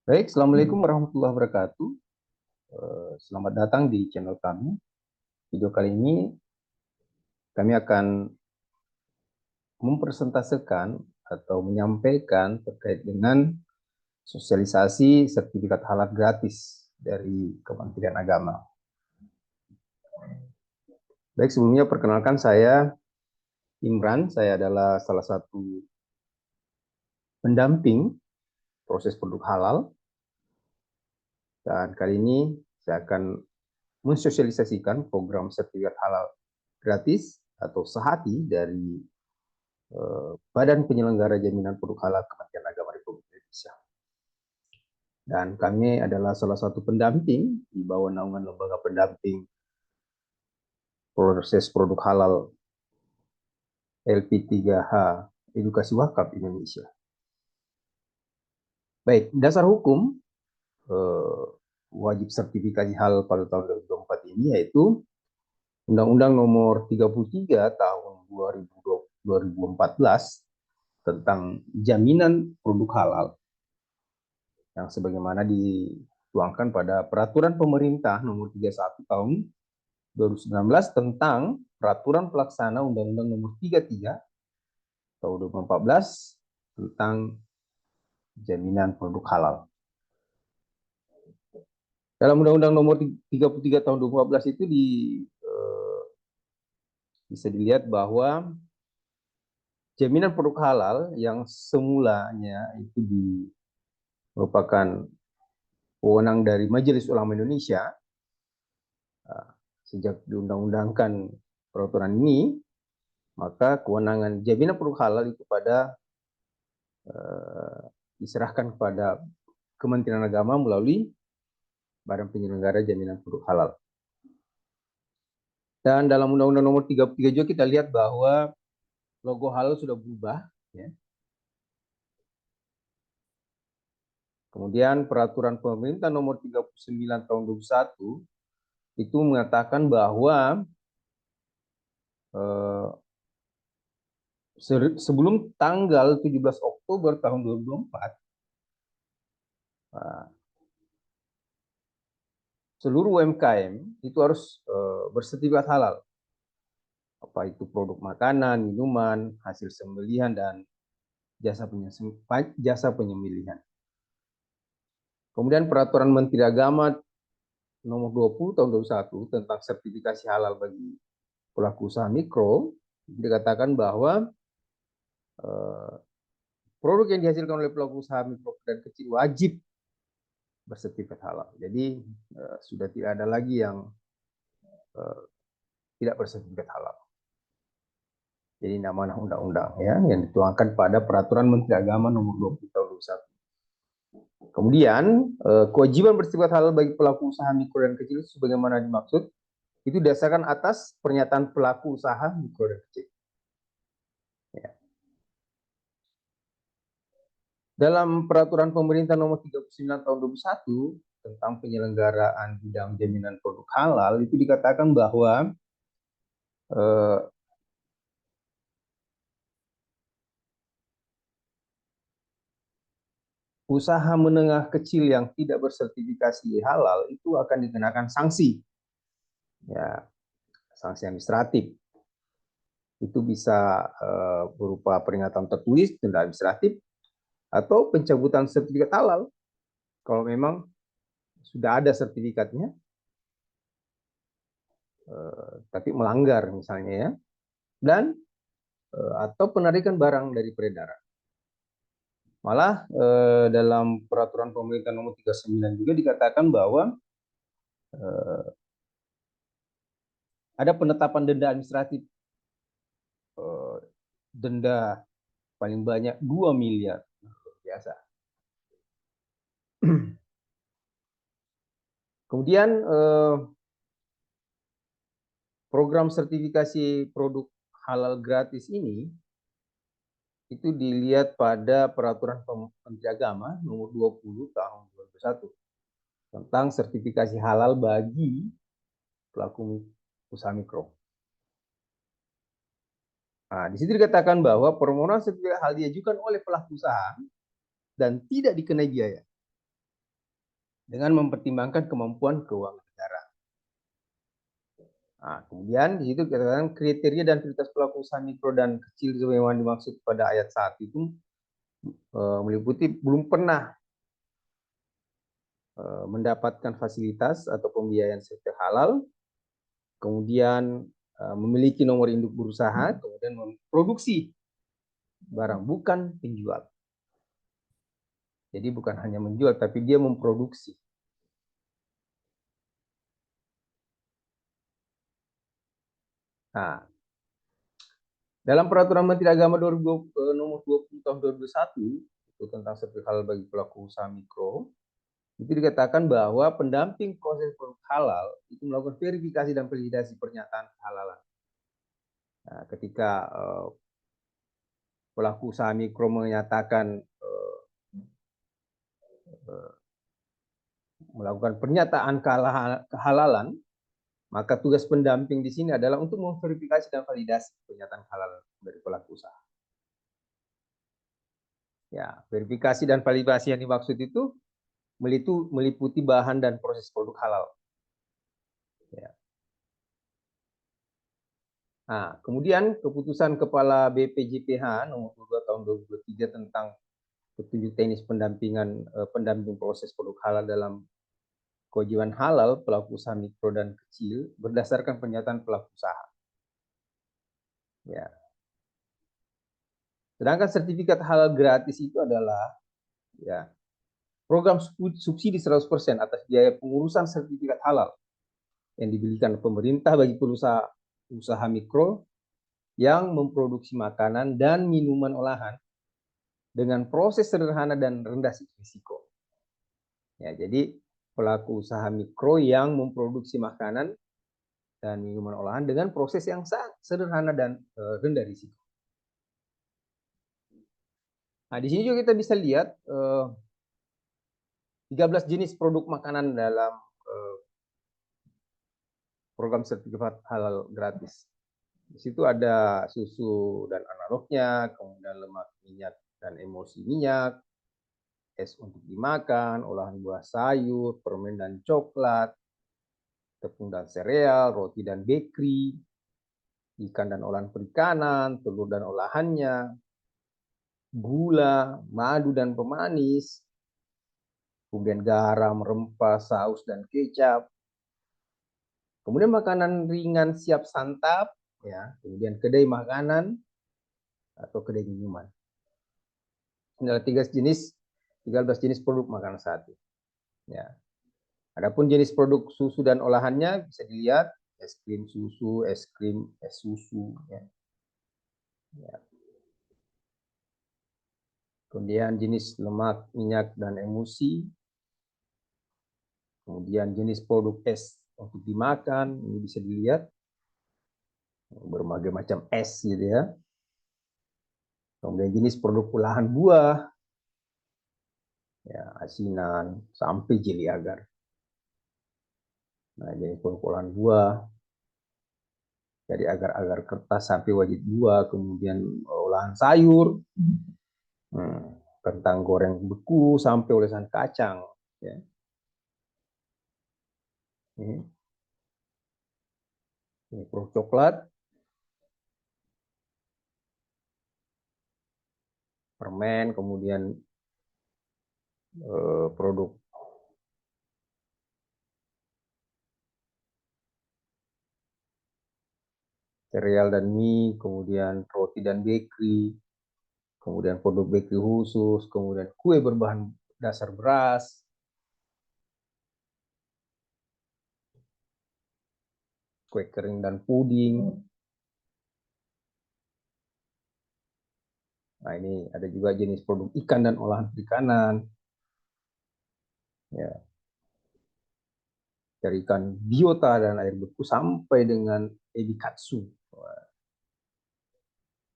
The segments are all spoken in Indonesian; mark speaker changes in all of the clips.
Speaker 1: Baik, Assalamualaikum warahmatullahi wabarakatuh. Selamat datang di channel kami. Video kali ini kami akan mempresentasikan atau menyampaikan terkait dengan sosialisasi sertifikat halal gratis dari Kementerian Agama. Baik, sebelumnya perkenalkan saya Imran. Saya adalah salah satu pendamping proses produk halal. Dan kali ini saya akan mensosialisasikan program sertifikat halal gratis atau sehati dari Badan Penyelenggara Jaminan Produk Halal Kementerian Agama Republik Indonesia. Dan kami adalah salah satu pendamping di bawah naungan lembaga pendamping proses produk halal LP3H Edukasi Wakaf Indonesia. Baik, dasar hukum wajib sertifikasi halal pada tahun 2024 ini yaitu Undang-Undang Nomor 33 Tahun 2014 tentang jaminan produk halal yang sebagaimana dituangkan pada Peraturan Pemerintah Nomor 31 Tahun 2019 tentang Peraturan Pelaksana Undang-Undang Nomor 33 Tahun 2014 tentang jaminan produk halal. Dalam Undang-Undang Nomor 33 Tahun 2014 itu bisa dilihat bahwa jaminan produk halal yang semulanya itu merupakan wewenang dari Majelis Ulama Indonesia. Sejak diundang-undangkan peraturan ini, maka kewenangan jaminan produk halal itu diserahkan kepada Kementerian Agama melalui Badan Penyelenggara Jaminan Produk Halal. Dan dalam Undang-Undang Nomor 33 juga kita lihat bahwa logo halal sudah berubah. Ya. Kemudian Peraturan Pemerintah Nomor 39 Tahun 2021 itu mengatakan bahwa sebelum tanggal 17 Oktober tahun 2024, seluruh UMKM itu harus bersertifikat halal. Apa itu produk makanan, minuman, hasil sembelihan, dan jasa penyembelihan. Kemudian Peraturan Menteri Agama Nomor 20 Tahun 2021 tentang sertifikasi halal bagi pelaku usaha mikro, dikatakan bahwa produk yang dihasilkan oleh pelaku usaha mikro dan kecil wajib bersertifikat halal. Jadi sudah tidak ada lagi yang tidak bersertifikat halal. Jadi nama undang-undang ya yang dituangkan pada Peraturan Menteri Agama Nomor 20 Tahun 2021. Kemudian kewajiban bersertifikat halal bagi pelaku usaha mikro dan kecil sebagaimana dimaksud itu didasarkan atas pernyataan pelaku usaha mikro dan kecil. Ya. Dalam Peraturan Pemerintah Nomor 39 Tahun 2021 tentang penyelenggaraan bidang jaminan produk halal itu dikatakan bahwa usaha menengah kecil yang tidak bersertifikasi halal itu akan dikenakan sanksi, ya, sanksi administratif. Itu bisa berupa peringatan tertulis, denda administratif, atau pencabutan sertifikat halal kalau memang sudah ada sertifikatnya, tapi melanggar misalnya ya, dan atau penarikan barang dari peredaran. Malah dalam Peraturan Pemerintah Nomor 39 juga dikatakan bahwa ada penetapan denda administratif, denda paling banyak 2 miliar. Biasa. Kemudian program sertifikasi produk halal gratis ini itu dilihat pada Peraturan Menteri Agama Nomor 20 Tahun 2021 tentang sertifikasi halal bagi pelaku usaha mikro. Nah, di situ dikatakan bahwa permohonan sertifikat halal diajukan oleh pelaku usaha dan tidak dikenai biaya. dengan mempertimbangkan kemampuan keuangan negara. Nah, kemudian di situ katakan kriteria dan prioritas pelaku usaha mikro dan kecil yang dimaksud pada ayat 1 itu meliputi belum pernah mendapatkan fasilitas atau pembiayaan sertifikat halal, kemudian memiliki nomor induk berusaha, kemudian memproduksi barang, bukan penjual. Jadi bukan hanya menjual, tapi dia memproduksi. Nah, dalam Peraturan Menteri Agama nomor 20 tahun 2021 itu tentang sertifikat halal bagi pelaku usaha mikro, itu dikatakan bahwa pendamping proses produk halal itu melakukan verifikasi dan validasi pernyataan kehalalan. Nah, ketika pelaku usaha mikro menyatakan melakukan pernyataan kehalalan, maka tugas pendamping di sini adalah untuk memverifikasi dan validasi pernyataan kehalalan dari pelaku usaha. Ya, verifikasi dan validasi yang dimaksud itu meliputi bahan dan proses produk halal. Ya. Nah, kemudian keputusan Kepala BPJPH nomor 2 tahun 2023 tentang petunjuk teknis pendamping proses produk halal dalam kewajiban halal pelaku usaha mikro dan kecil berdasarkan pernyataan pelaku usaha. Ya. Sedangkan sertifikat halal gratis itu adalah ya program subsidi 100% atas biaya pengurusan sertifikat halal yang diberikan pemerintah bagi pengusaha usaha mikro yang memproduksi makanan dan minuman olahan dengan proses sederhana dan rendah risiko. Ya, jadi pelaku usaha mikro yang memproduksi makanan dan minuman olahan dengan proses yang sangat sederhana dan rendah risiko. Nah, di sini juga kita bisa lihat 13 jenis produk makanan dalam program sertifikat halal gratis. Di situ ada susu dan analognya, kemudian lemak minyak dan emulsi minyak, es untuk dimakan, olahan buah sayur, permen dan coklat, tepung dan sereal, roti dan bakery, ikan dan olahan perikanan, telur dan olahannya, gula, madu dan pemanis, kemudian garam, rempah, saus, dan kecap. Kemudian makanan ringan siap santap, ya, kemudian kedai makanan atau kedai minuman. Ini adalah 13 jenis produk makanan satu. Ya. Adapun jenis produk susu dan olahannya bisa dilihat es krim susu, es krim es susu. Ya. Ya. Kemudian jenis lemak, minyak, dan emulsi. Kemudian jenis produk es untuk dimakan, ini bisa dilihat berbagai macam es gitu ya. Kemudian jenis produk olahan buah, ya, asinan sampai jeli agar. Nah, jenis produk olahan buah dari agar-agar kertas sampai wajit buah, kemudian olahan sayur, kentang goreng beku sampai olesan kacang. Ya. Ini produk coklat, permen, kemudian produk sereal dan mie, kemudian roti dan bakery, kemudian produk bakery khusus, kemudian kue berbahan dasar beras, kue kering dan puding. Nah, ini ada juga jenis produk ikan dan olahan perikanan. Ya. Dari ikan biota dan air beku sampai dengan ebi katsu.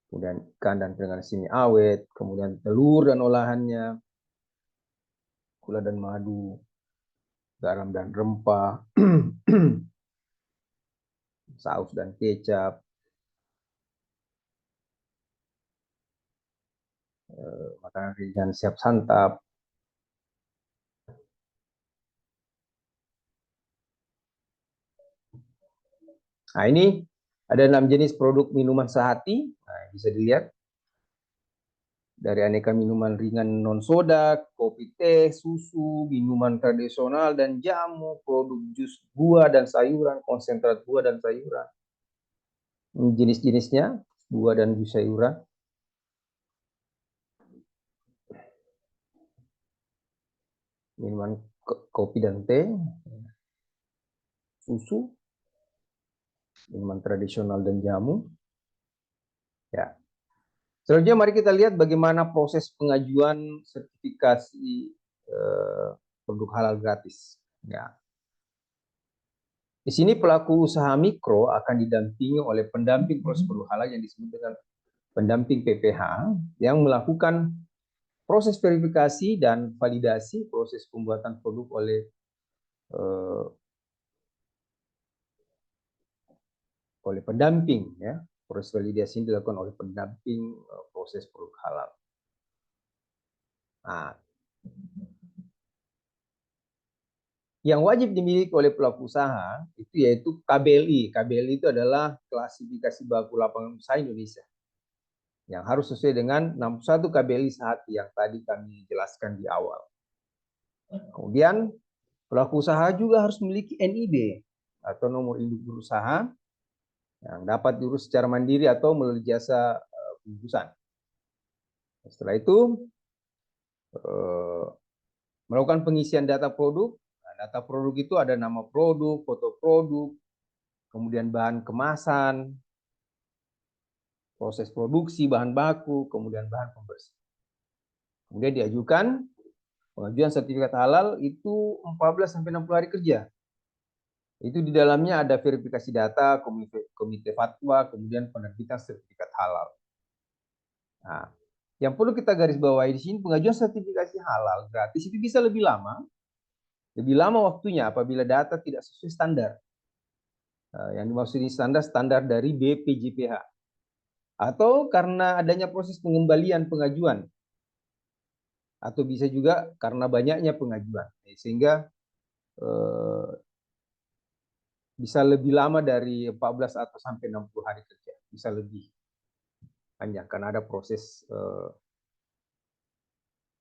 Speaker 1: Kemudian ikan dan perikanan semi awet, kemudian telur dan olahannya, gula dan madu, garam dan rempah, saus dan kecap, makanan ringan siap santap. Nah, ini ada 6 jenis produk minuman sehati. Nah, bisa dilihat dari aneka minuman ringan non soda, kopi teh, susu, minuman tradisional dan jamu, produk jus buah dan sayuran, konsentrat buah dan sayuran. Ini jenis-jenisnya buah dan jus sayuran. Minuman kopi dan teh, susu, minuman tradisional dan jamu. Ya. Selanjutnya mari kita lihat bagaimana proses pengajuan sertifikasi produk halal gratis. Ya. Di sini pelaku usaha mikro akan didampingi oleh pendamping proses produk halal yang disebut dengan pendamping PPH yang melakukan proses verifikasi dan validasi proses pembuatan produk oleh pendamping, ya. Proses validasi ini dilakukan oleh pendamping proses produk halal. Nah, yang wajib dimiliki oleh pelaku usaha itu yaitu KBLI. KBLI itu adalah klasifikasi baku lapangan usaha Indonesia yang harus sesuai dengan 61 KBLI sehati yang tadi kami jelaskan di awal. Kemudian pelaku usaha juga harus memiliki NIB atau nomor induk berusaha yang dapat diurus secara mandiri atau melalui jasa pengurusan. Setelah itu melakukan pengisian data produk. Nah, data produk itu ada nama produk, foto produk, kemudian bahan kemasan, proses produksi, bahan baku, kemudian bahan pembersih. Kemudian diajukan pengajuan sertifikat halal itu 14-60 hari kerja. Itu di dalamnya ada verifikasi data, komite fatwa, kemudian penerbitan sertifikat halal. Nah, yang perlu kita garis bawahi di sini, pengajuan sertifikasi halal gratis itu bisa lebih lama waktunya apabila data tidak sesuai standar. Yang dimaksud ini standar dari BPJPH. Atau karena adanya proses pengembalian pengajuan. Atau bisa juga karena banyaknya pengajuan. Sehingga bisa lebih lama dari 14 atau sampai 60 hari kerja. Bisa lebih panjang karena ada proses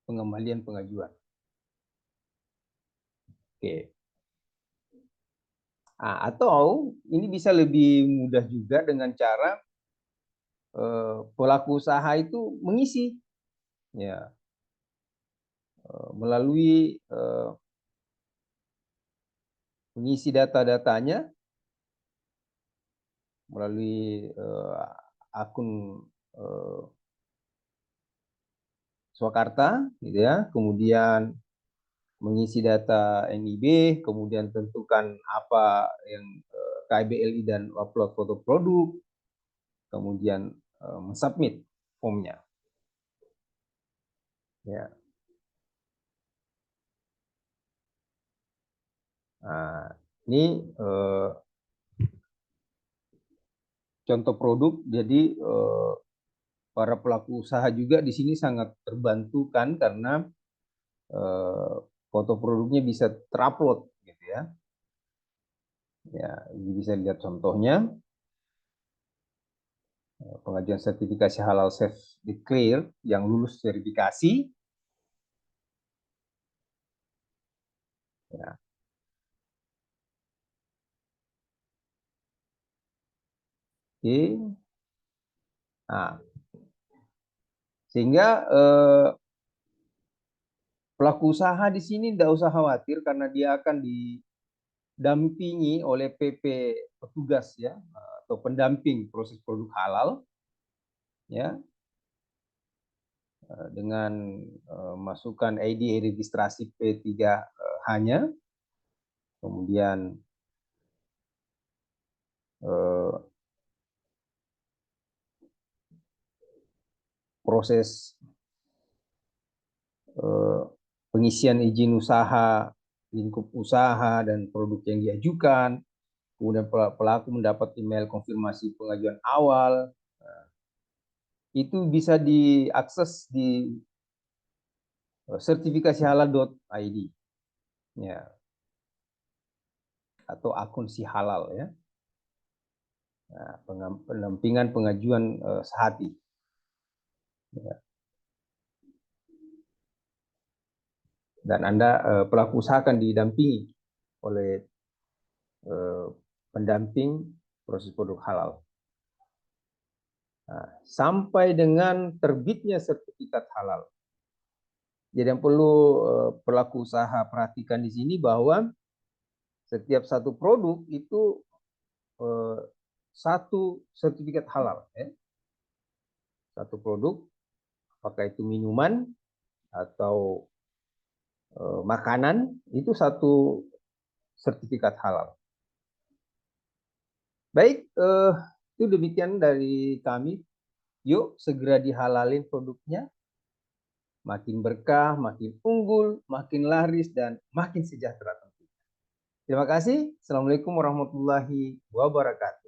Speaker 1: pengembalian pengajuan. Oke. Nah, atau ini bisa lebih mudah juga dengan cara pelaku usaha itu mengisi, ya, melalui mengisi data-datanya melalui akun Swakarta, gitu ya. Kemudian mengisi data NIB, kemudian tentukan apa yang KBLI dan upload foto produk, kemudian mensubmit formnya. Ya. Nah, ini contoh produk. Jadi para pelaku usaha juga di sini sangat terbantukan karena foto produknya bisa terupload, gitu ya. Ya, ini bisa lihat contohnya. Pengajuan sertifikasi halal self declare yang lulus verifikasi. Ya. Oke. Nah, sehingga pelaku usaha di sini tidak usah khawatir karena dia akan didampingi oleh PP petugas, ya, atau pendamping proses produk halal, ya, dengan masukkan ID registrasi P3 hanya, kemudian proses pengisian izin usaha, lingkup usaha, dan produk yang diajukan. Kemudian pelaku mendapat email konfirmasi pengajuan awal. Itu bisa diakses di sertifikasihalal.id, ya, atau akun si halal, ya. Nah, pendampingan pengajuan sehati. Ya. Dan Anda pelaku usaha akan didampingi oleh pendamping proses produk halal. Nah, sampai dengan terbitnya sertifikat halal. Jadi yang perlu pelaku usaha perhatikan di sini bahwa setiap satu produk itu satu sertifikat halal. Satu produk, apakah itu minuman atau makanan, itu satu sertifikat halal. Baik, itu demikian dari kami. Yuk segera dihalalin produknya. Makin berkah, makin unggul, makin laris, dan makin sejahtera. Terima kasih. Assalamualaikum warahmatullahi wabarakatuh.